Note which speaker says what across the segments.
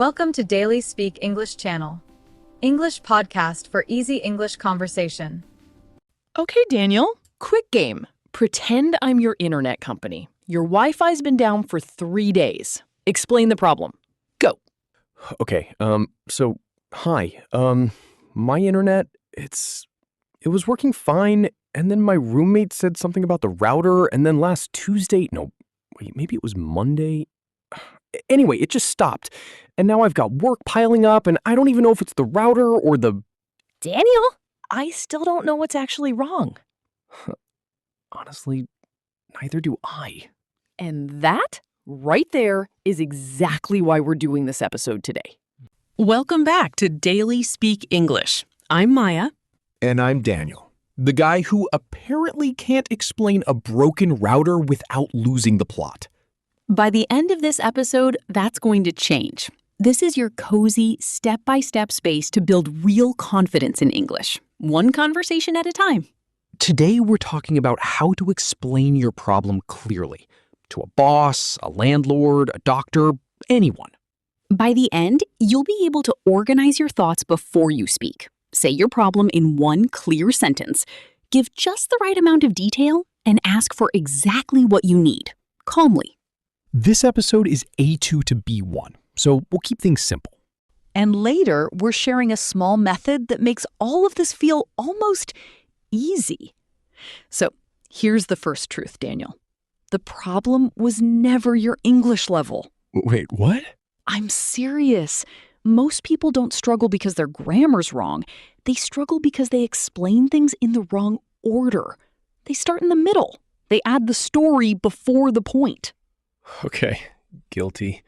Speaker 1: Welcome to Daily Speak English channel. English podcast for easy English conversation.
Speaker 2: Okay, Daniel, quick game. Pretend I'm your internet company. Your Wi-Fi's been down for 3 days. Explain the problem. Go.
Speaker 3: Okay, hi. My internet, it was working fine, and then my roommate said something about the router, and then last Tuesday, no, wait, maybe it was Monday? Anyway, it just stopped, and now I've got work piling up, and I don't even know if it's the router or the...
Speaker 2: Daniel, I still don't know what's actually wrong.
Speaker 3: Honestly, neither do I.
Speaker 2: And that, right there, is exactly why we're doing this episode today. Welcome back to Daily Speak English. I'm Maya.
Speaker 4: And I'm Daniel, the guy who apparently can't explain a broken router without losing the plot.
Speaker 2: By the end of this episode, that's going to change. This is your cozy, step-by-step space to build real confidence in English, one conversation at a time.
Speaker 4: Today, we're talking about how to explain your problem clearly to a boss, a landlord, a doctor, anyone.
Speaker 2: By the end, you'll be able to organize your thoughts before you speak. Say your problem in one clear sentence, give just the right amount of detail, and ask for exactly what you need, calmly.
Speaker 4: This episode is A2 to B1, so we'll keep things simple.
Speaker 2: And later, we're sharing a small method that makes all of this feel almost easy. So here's the first truth, Daniel. The problem was never your English level.
Speaker 4: Wait, what?
Speaker 2: I'm serious. Most people don't struggle because their grammar's wrong. They struggle because they explain things in the wrong order. They start in the middle. They add the story before the point.
Speaker 3: Okay, guilty.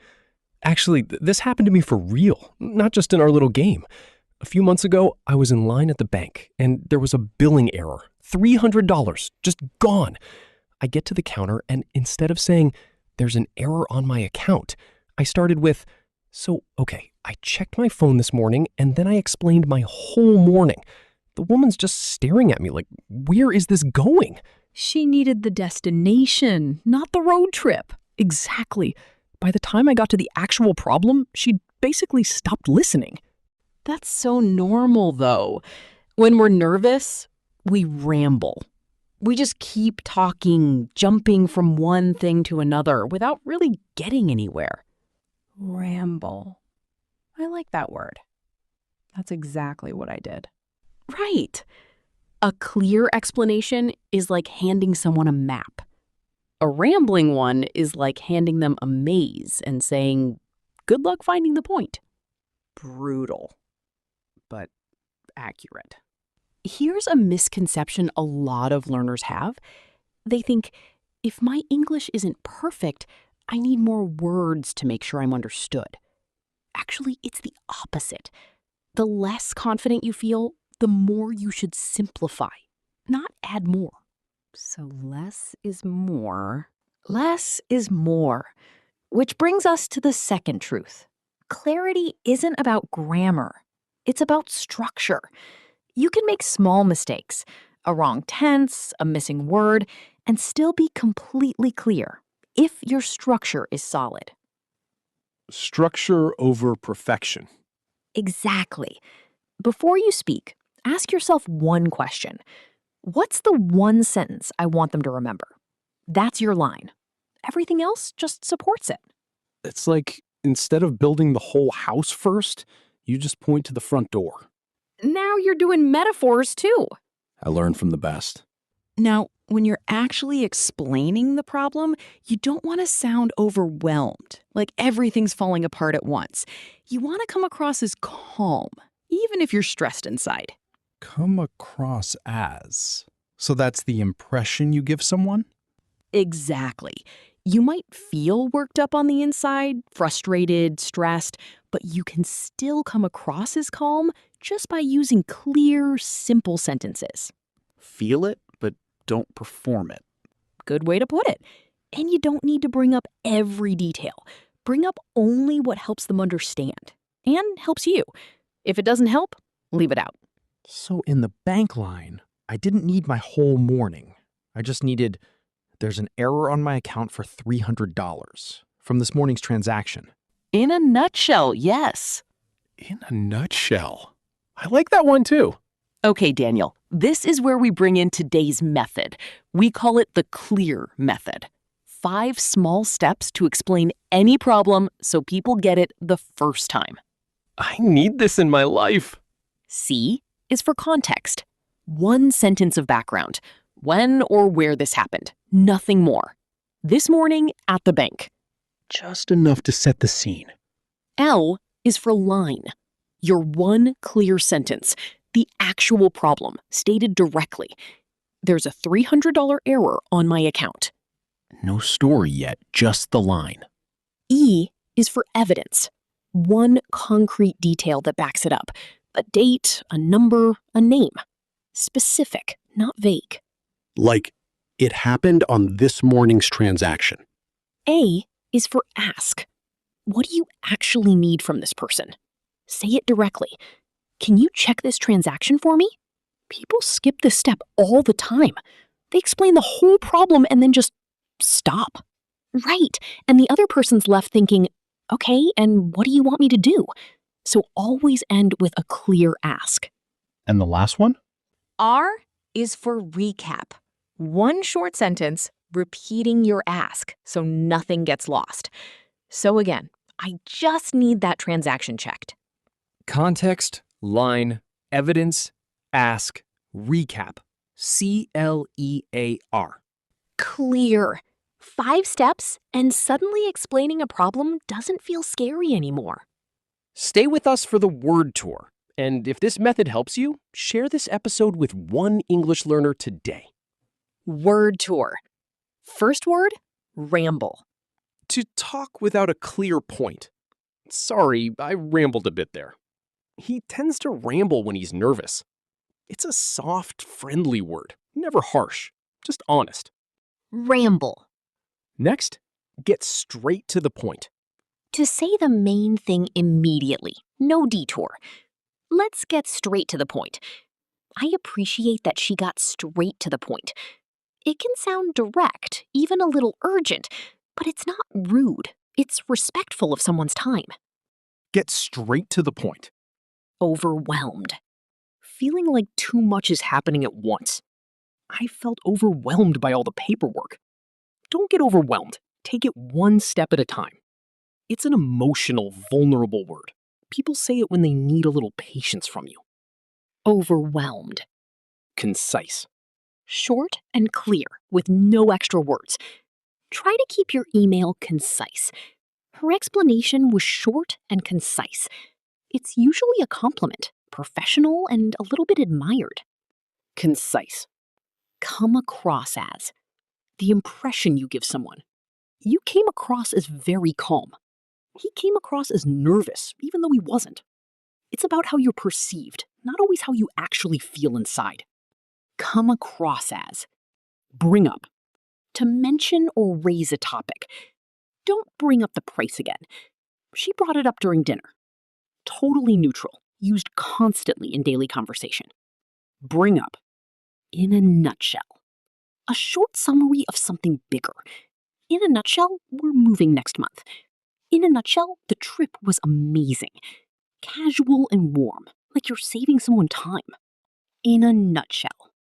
Speaker 3: Actually, this happened to me for real, not just in our little game. A few months ago, I was in line at the bank, and there was a billing error. $300, just gone. I get to the counter, and instead of saying, "There's an error on my account," I started with, I checked my phone this morning, and then I explained my whole morning. The woman's just staring at me like, where is this going?
Speaker 2: She needed the destination, not the road trip. Exactly. By the time I got to the actual problem, she'd basically stopped listening. That's so normal, though. When we're nervous, we ramble. We just keep talking, jumping from one thing to another without really getting anywhere.
Speaker 5: Ramble. I like that word. That's exactly what I did.
Speaker 2: Right. A clear explanation is like handing someone a map. A rambling one is like handing them a maze and saying, "Good luck finding the point."
Speaker 5: Brutal, but accurate.
Speaker 2: Here's a misconception a lot of learners have. They think, if my English isn't perfect, I need more words to make sure I'm understood. Actually, it's the opposite. The less confident you feel, the more you should simplify, not add more.
Speaker 5: So less is more. Less is more. Which brings us to the second truth. Clarity isn't about grammar. It's about structure. You can make small mistakes, a wrong tense, a missing word, and still be completely clear if your structure is solid.
Speaker 4: Structure over perfection.
Speaker 5: Exactly. Before you speak, ask yourself one question. What's the one sentence I want them to remember? That's your line. Everything else just supports it.
Speaker 4: It's like instead of building the whole house first, you just point to the front door.
Speaker 5: Now you're doing metaphors too.
Speaker 4: I learned from the best.
Speaker 2: Now, when you're actually explaining the problem, you don't want to sound overwhelmed, like everything's falling apart at once. You want to come across as calm, even if you're stressed inside.
Speaker 6: Come across as. So that's the impression you give someone?
Speaker 2: Exactly. You might feel worked up on the inside, frustrated, stressed, but you can still come across as calm just by using clear, simple sentences.
Speaker 6: Feel it, but don't perform it.
Speaker 2: Good way to put it. And you don't need to bring up every detail. Bring up only what helps them understand and helps you. If it doesn't help, leave it out.
Speaker 6: So in the bank line, I didn't need my whole morning. I just needed, "There's an error on my account for $300 from this morning's transaction."
Speaker 2: In a nutshell, yes.
Speaker 3: In a nutshell. I like that one too.
Speaker 2: Okay, Daniel, this is where we bring in today's method. We call it the CLEAR method. 5 small steps to explain any problem so people get it the first time.
Speaker 3: I need this in my life.
Speaker 2: C is for context. 1 sentence of background. When or where this happened. Nothing more. This morning at the bank.
Speaker 6: Just enough to set the scene.
Speaker 2: L is for line. Your 1 clear sentence. The actual problem, stated directly. There's a $300 error on my account.
Speaker 6: No story yet, just the line.
Speaker 2: E is for evidence. 1 concrete detail that backs it up. A date, a number, a name. Specific, not vague.
Speaker 7: Like, it happened on this morning's transaction.
Speaker 2: A is for ask. What do you actually need from this person? Say it directly. Can you check this transaction for me? People skip this step all the time. They explain the whole problem and then just stop. Right, and the other person's left thinking, okay, and what do you want me to do? So always end with a clear ask.
Speaker 6: And the last one?
Speaker 5: R is for recap. 1 short sentence repeating your ask so nothing gets lost. So again, I just need that transaction checked.
Speaker 3: Context, line, evidence, ask, recap. CLEAR.
Speaker 5: Clear. 5 steps, and suddenly explaining a problem doesn't feel scary anymore.
Speaker 3: Stay with us for the word tour. And if this method helps you, share this episode with 1 English learner today.
Speaker 2: Word tour. First word, ramble.
Speaker 3: To talk without a clear point. Sorry, I rambled a bit there. He tends to ramble when he's nervous. It's a soft, friendly word, never harsh, just honest.
Speaker 5: Ramble.
Speaker 3: Next, get straight to the point.
Speaker 5: To say the main thing immediately, no detour. Let's get straight to the point. I appreciate that she got straight to the point. It can sound direct, even a little urgent, but it's not rude. It's respectful of someone's time.
Speaker 6: Get straight to the point.
Speaker 2: Overwhelmed. Feeling like too much is happening at once. I felt overwhelmed by all the paperwork. Don't get overwhelmed. Take it 1 step at a time. It's an emotional, vulnerable word. People say it when they need a little patience from you. Overwhelmed. Concise. Short and clear, with no extra words. Try to keep your email concise. Her explanation was short and concise. It's usually a compliment, professional and a little bit admired. Concise. Come across as. The impression you give someone. You came across as very calm. He came across as nervous, even though he wasn't. It's about how you're perceived, not always how you actually feel inside. Come across as. Bring up. To mention or raise a topic. Don't bring up the price again. She brought it up during dinner. Totally neutral, used constantly in daily conversation. Bring up. In a nutshell. A short summary of something bigger. In a nutshell, we're moving next month. In a nutshell, the trip was amazing. Casual and warm, like you're saving someone time. In a nutshell.